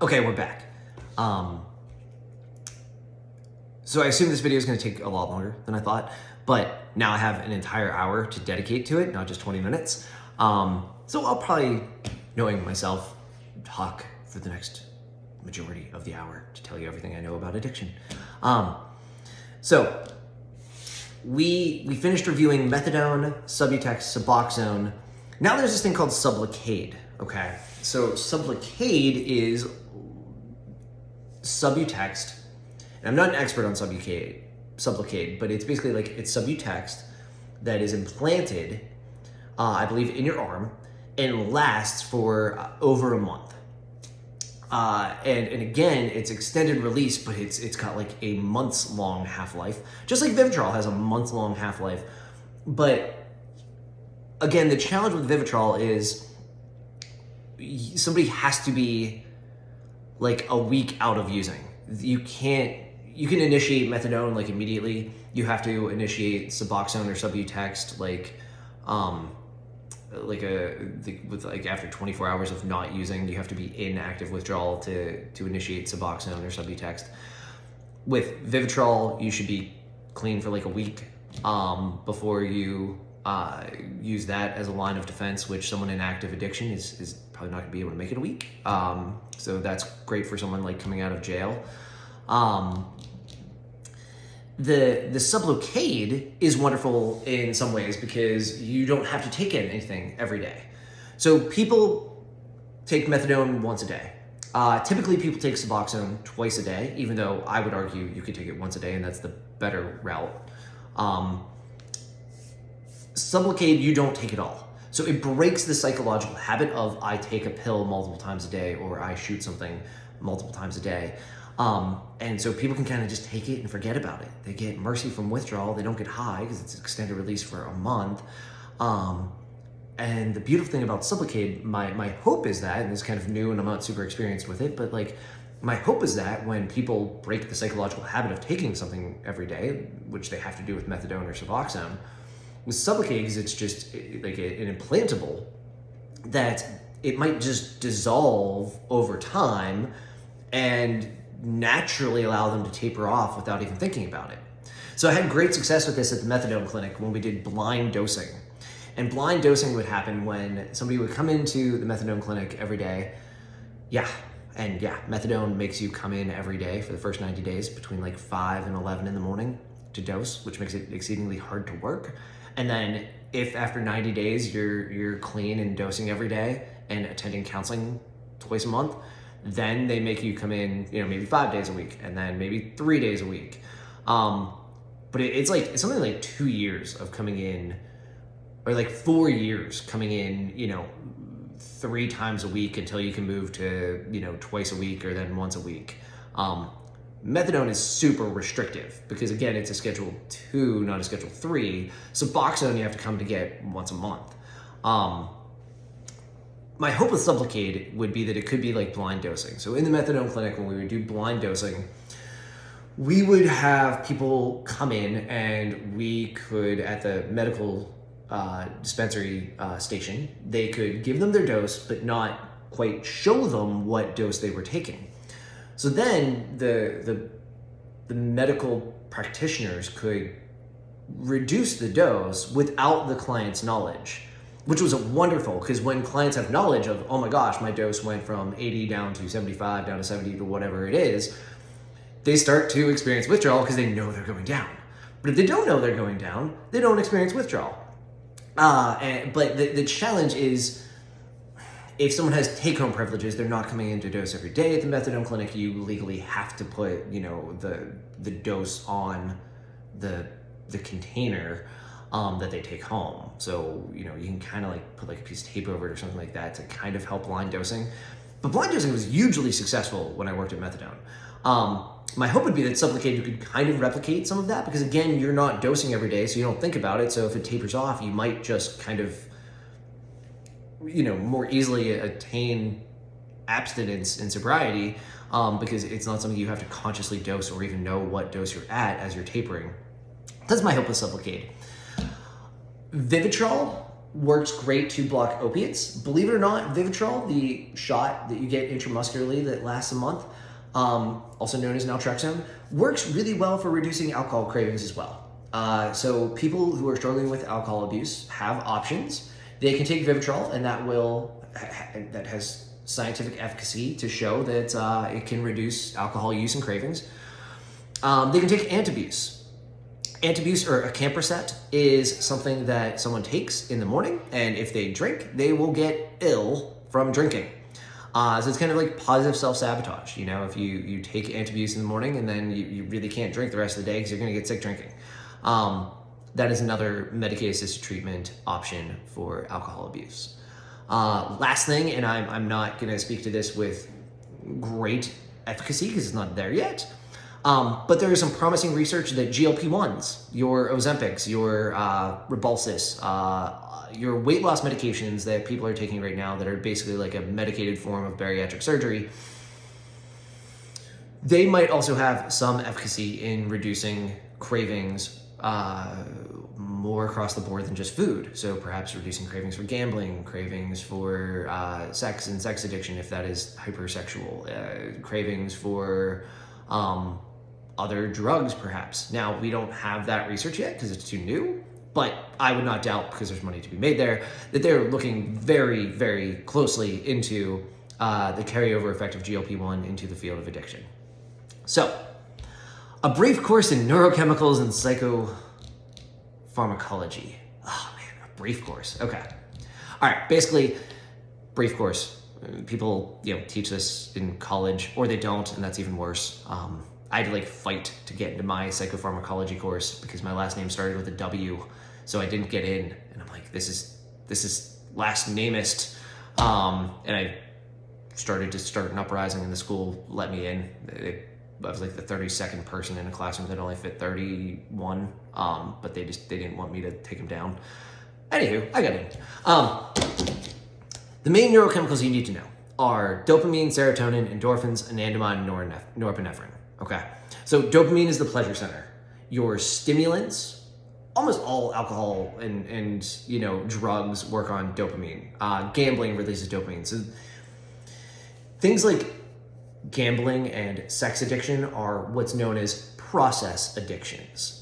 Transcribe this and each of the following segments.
Okay, we're back. So I assume this video is going to take a lot longer than I thought, but now I have an entire hour to dedicate to it, not just 20 minutes. So I'll probably, knowing myself, talk for the next majority of the hour to tell you everything I know about addiction. So we finished reviewing methadone, Subutex, Suboxone. Now there's this thing called Sublocade, okay? So Sublocade is Subutex, and I'm not an expert on Sublocade, but it's basically like it's Subutex that is implanted, I believe, in your arm and lasts for over a month. And again, it's extended release, but it's got like a months long half-life, just like Vivitrol has a month long half-life. But again, the challenge with Vivitrol is somebody has to be like a week out of using. You can initiate methadone like immediately. You have to initiate Suboxone or Subutex like after 24 hours of not using. You have to be in active withdrawal to initiate Suboxone or Subutex. With Vivitrol, you should be clean for like a week before you use that as a line of defense, which someone in active addiction is probably not gonna be able to make it a week. So that's great for someone like coming out of jail. The Sublocade is wonderful in some ways because you don't have to take anything every day. So people take methadone once a day. Typically people take Suboxone twice a day, even though I would argue you could take it once a day and that's the better route. Sublocade, you don't take it all. So it breaks the psychological habit of I take a pill multiple times a day or I shoot something multiple times a day. And so people can kind of just take it and forget about it. They get mercy from withdrawal. They don't get high because it's extended release for a month. And the beautiful thing about Sublocade, my hope is that, and this is kind of new and I'm not super experienced with it, but like my hope is that when people break the psychological habit of taking something every day, which they have to do with methadone or Suboxone, with Sublocade, it's just like an implantable that it might just dissolve over time and naturally allow them to taper off without even thinking about it. So I had great success with this at the methadone clinic when we did blind dosing. And blind dosing would happen when somebody would come into the methadone clinic every day. Methadone makes you come in every day for the first 90 days between like 5 and 11 in the morning to dose, which makes it exceedingly hard to work. And then if after 90 days you're clean and dosing every day and attending counseling twice a month, then they make you come in, maybe 5 days a week and then maybe 3 days a week. But it's something like 2 years of coming in, or like 4 years coming in, 3 times a week until you can move to, twice a week or then once a week. Methadone is super restrictive because again, it's a Schedule 2, not a Schedule 3. Suboxone you have to come to get once a month. My hope with Sublocade would be that it could be like blind dosing. So in the methadone clinic, when we would do blind dosing, we would have people come in and we could, at the medical dispensary station, they could give them their dose, but not quite show them what dose they were taking. So then the medical practitioners could reduce the dose without the client's knowledge, which was wonderful because when clients have knowledge of, oh my gosh, my dose went from 80 down to 75, down to 70 to whatever it is, they start to experience withdrawal because they know they're going down. But if they don't know they're going down, they don't experience withdrawal. But the challenge is, if someone has take-home privileges, they're not coming in to dose every day at the methadone clinic, you legally have to put, the dose on the container that they take home. So, you can kind of like put like a piece of tape over it or something like that to kind of help blind dosing. But blind dosing was hugely successful when I worked at methadone. My hope would be that Sublocade you could kind of replicate some of that because again, you're not dosing every day, so you don't think about it. So if it tapers off, you might just kind of, more easily attain abstinence and sobriety because it's not something you have to consciously dose or even know what dose you're at as you're tapering. That's my hope with Sublocade. Vivitrol works great to block opiates. Believe it or not, Vivitrol, the shot that you get intramuscularly that lasts a month, also known as naltrexone, works really well for reducing alcohol cravings as well. So people who are struggling with alcohol abuse have options. They can take Vivitrol, and that has scientific efficacy to show that it can reduce alcohol use and cravings. They can take Antabuse. Antabuse, or acamprosate, is something that someone takes in the morning, and if they drink, they will get ill from drinking. So it's kind of like positive self-sabotage. You know, if you take Antabuse in the morning and then you really can't drink the rest of the day because you're going to get sick drinking. That is another medication-assisted treatment option for alcohol abuse. Last thing, and I'm not going to speak to this with great efficacy because it's not there yet, but there is some promising research that GLP-1s, your Ozempics, your Rybelsus, your weight loss medications that people are taking right now that are basically like a medicated form of bariatric surgery, they might also have some efficacy in reducing cravings more across the board than just food. So perhaps reducing cravings for gambling, cravings for sex and sex addiction if that is hypersexual, cravings for other drugs perhaps. Now, we don't have that research yet because it's too new, but I would not doubt, because there's money to be made there, that they're looking very, very closely into the carryover effect of GLP-1 into the field of addiction. So, a brief course in neurochemicals and psychopharmacology. Oh man, a brief course. Okay. All right, basically, brief course. People, teach this in college, or they don't, and that's even worse. I had to fight to get into my psychopharmacology course because my last name started with a W, so I didn't get in. And I'm like, this is last namist. And I started to start an uprising, and the school let me in. I was like the 32nd person in a classroom that only fit 31, but they didn't want me to take them down. Anywho, I got in. The main neurochemicals you need to know are dopamine, serotonin, endorphins, anandamide, and norepinephrine. Okay, so dopamine is the pleasure center. Your stimulants, almost all alcohol and drugs work on dopamine. Gambling releases dopamine. So things like gambling and sex addiction are what's known as process addictions.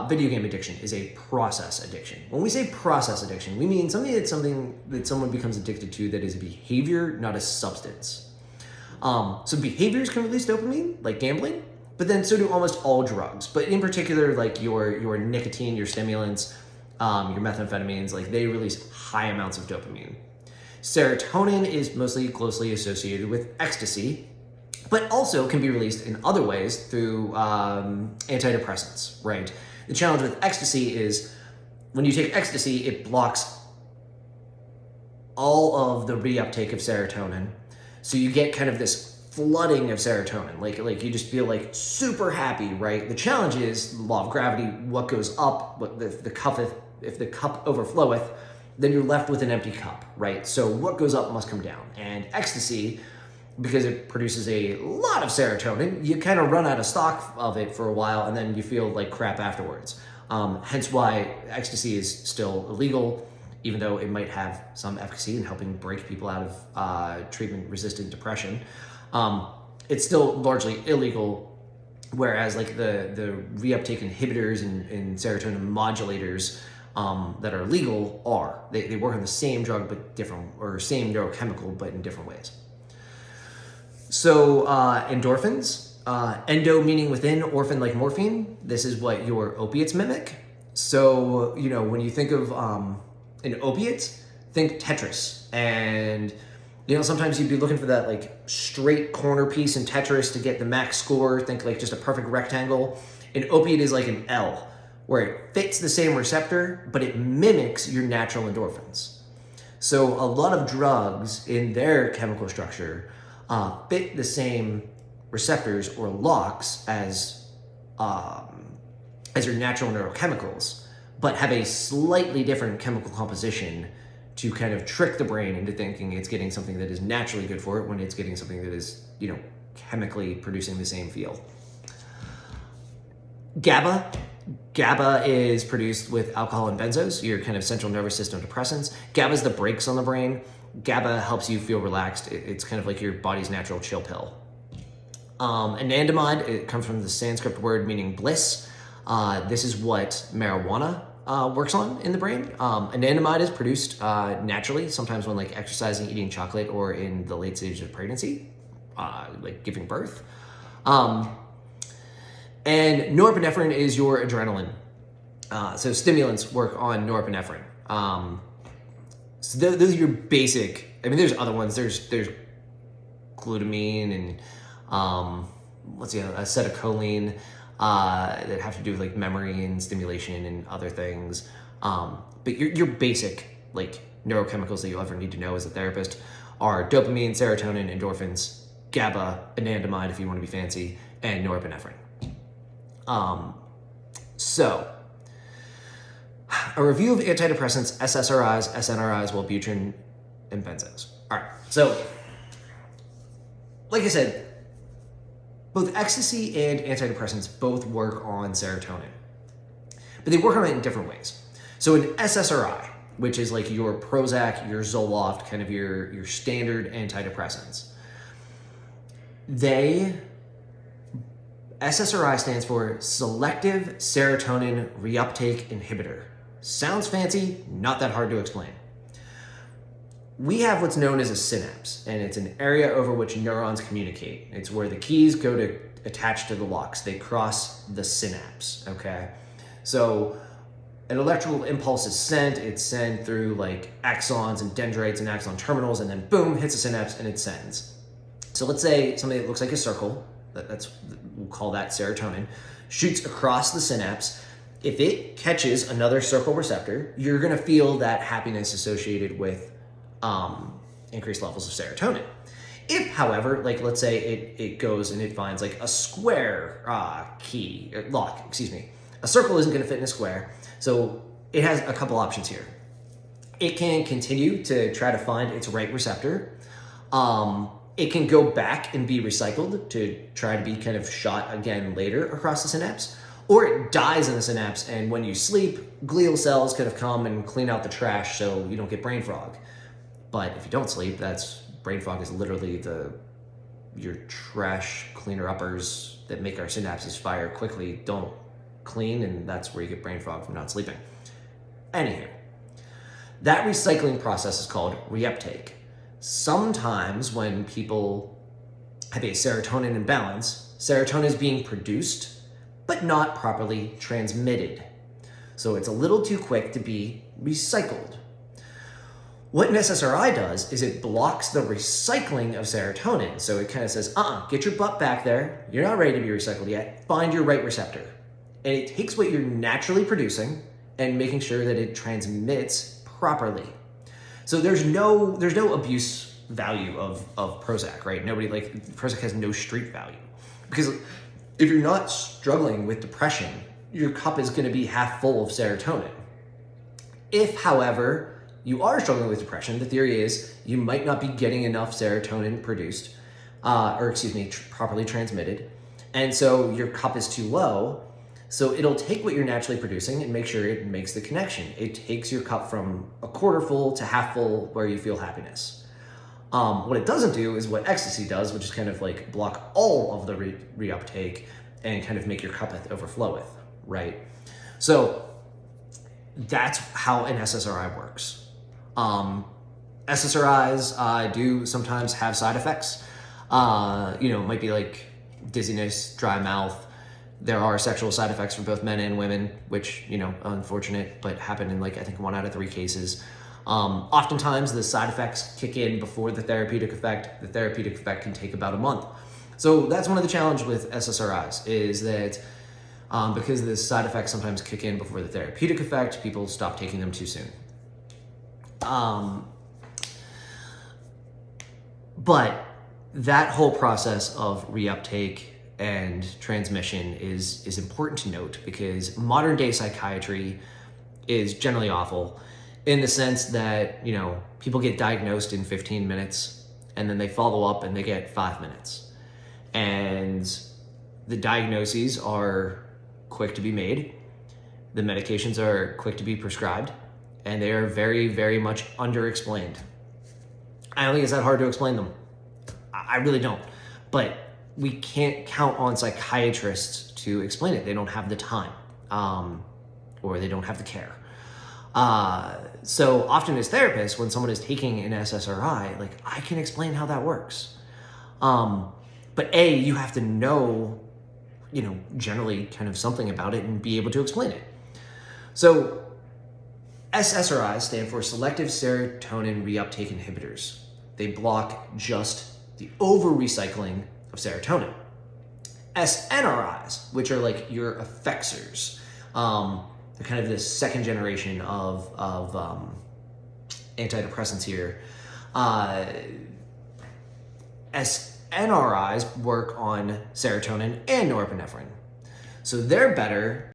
Video game addiction is a process addiction. When we say process addiction, we mean something that someone becomes addicted to that is a behavior, not a substance. So behaviors can release dopamine, like gambling, but then so do almost all drugs. But in particular, like your nicotine, your stimulants, your methamphetamines, they release high amounts of dopamine. Serotonin is mostly closely associated with ecstasy, but also can be released in other ways through antidepressants, right? The challenge with ecstasy is when you take ecstasy, it blocks all of the reuptake of serotonin. So you get kind of this flooding of serotonin, like you just feel super happy, right? The challenge is the law of gravity. What goes up, what if the cup overfloweth, then you're left with an empty cup, right? So what goes up must come down. And ecstasy, because it produces a lot of serotonin, you kind of run out of stock of it for a while, and then you feel like crap afterwards. Hence why ecstasy is still illegal, even though it might have some efficacy in helping break people out of treatment-resistant depression. It's still largely illegal, whereas the reuptake inhibitors and serotonin modulators that are legal are. They work on the same drug but different, or same neurochemical but in different ways. So endorphins, endo meaning within, orphan like morphine. This is what your opiates mimic. So, when you think of an opiate, think Tetris. And, sometimes you'd be looking for that straight corner piece in Tetris to get the max score. Think just a perfect rectangle. An opiate is like an L, where it fits the same receptor, but it mimics your natural endorphins. So a lot of drugs in their chemical structure fit the same receptors or locks as your natural neurochemicals, but have a slightly different chemical composition to kind of trick the brain into thinking it's getting something that is naturally good for it when it's getting something that is, chemically producing the same feel. GABA GABA is produced with alcohol and benzos, your kind of central nervous system depressants. GABA is the brakes on the brain. GABA helps you feel relaxed. It's kind of like your body's natural chill pill. Anandamide, it comes from the Sanskrit word meaning bliss. This is what marijuana works on in the brain. Anandamide is produced naturally, sometimes when like exercising, eating chocolate, or in the late stages of pregnancy, like giving birth. And norepinephrine is your adrenaline. So stimulants work on norepinephrine. So those are your basic. I mean, there's other ones. There's glutamine and acetylcholine that have to do with like memory and stimulation and other things. But your basic like neurochemicals that you'll ever need to know as a therapist are dopamine, serotonin, endorphins, GABA, anandamide if you want to be fancy, and norepinephrine. So, a review of antidepressants, SSRIs, SNRIs, Wellbutrin, and benzos. All right, so, like I said, both ecstasy and antidepressants both work on serotonin, but they work on it in different ways. So an SSRI, which is like your Prozac, your Zoloft, kind of your standard antidepressants, SSRI stands for Selective Serotonin Reuptake Inhibitor. Sounds fancy, not that hard to explain. We have what's known as a synapse, and it's an area over which neurons communicate. It's where the keys go to attach to the locks. They cross the synapse, okay? So an electrical impulse is sent. It's sent through like axons and dendrites and axon terminals, and then boom, hits the synapse and it sends. So let's say something that looks like a circle, we'll call that serotonin, shoots across the synapse. If it catches another circle receptor, you're gonna feel that happiness associated with increased levels of serotonin. If, however, like let's say it goes and it finds like a square lock, a circle isn't gonna fit in a square, so it has a couple options here. It can continue to try to find its right receptor. It can go back and be recycled to try to be kind of shot again later across the synapse, or it dies in the synapse, and when you sleep, glial cells kind of come and clean out the trash so you don't get brain fog. But if you don't sleep, brain fog is literally your trash cleaner-uppers that make our synapses fire quickly don't clean, and that's where you get brain fog from not sleeping. Anywho, that recycling process is called reuptake. Sometimes when people have a serotonin imbalance, serotonin is being produced, but not properly transmitted. So it's a little too quick to be recycled. What an SSRI does is it blocks the recycling of serotonin. So it kind of says, get your butt back there. You're not ready to be recycled yet. Find your right receptor. And it takes what you're naturally producing and making sure that it transmits properly. So there's no abuse value of Prozac, right? Prozac has no street value. Because if you're not struggling with depression, your cup is gonna be half full of serotonin. If, however, you are struggling with depression, the theory is you might not be getting enough serotonin produced, properly transmitted. And so your cup is too low. So it'll take what you're naturally producing and make sure it makes the connection. It takes your cup from a quarter full to half full where you feel happiness. What it doesn't do is what ecstasy does, which is kind of like block all of the reuptake and kind of make your cup overfloweth, right? So that's how an SSRI works. SSRIs do sometimes have side effects. It might be like dizziness, dry mouth. There are sexual side effects for both men and women, which, unfortunate, but happen in I think 1 out of 3 cases. Oftentimes the side effects kick in before the therapeutic effect. The therapeutic effect can take about a month. So that's one of the challenges with SSRIs is that because the side effects sometimes kick in before the therapeutic effect, people stop taking them too soon. But that whole process of reuptake and transmission is important to note because modern day psychiatry is generally awful in the sense that, people get diagnosed in 15 minutes and then they follow up and they get 5 minutes. And the diagnoses are quick to be made The medications are quick to be prescribed, and they are very, very much underexplained. I don't think it's that hard to explain them. I really don't. But we can't count on psychiatrists to explain it. They don't have the time, or they don't have the care. So often as therapists, when someone is taking an SSRI, like, I can explain how that works. But you have to know, generally kind of something about it and be able to explain it. So SSRIs stand for selective serotonin reuptake inhibitors. They block just the over-recycling of serotonin. SNRIs, which are like your effexors, they're kind of this second generation of antidepressants here. SNRIs work on serotonin and norepinephrine. So they're better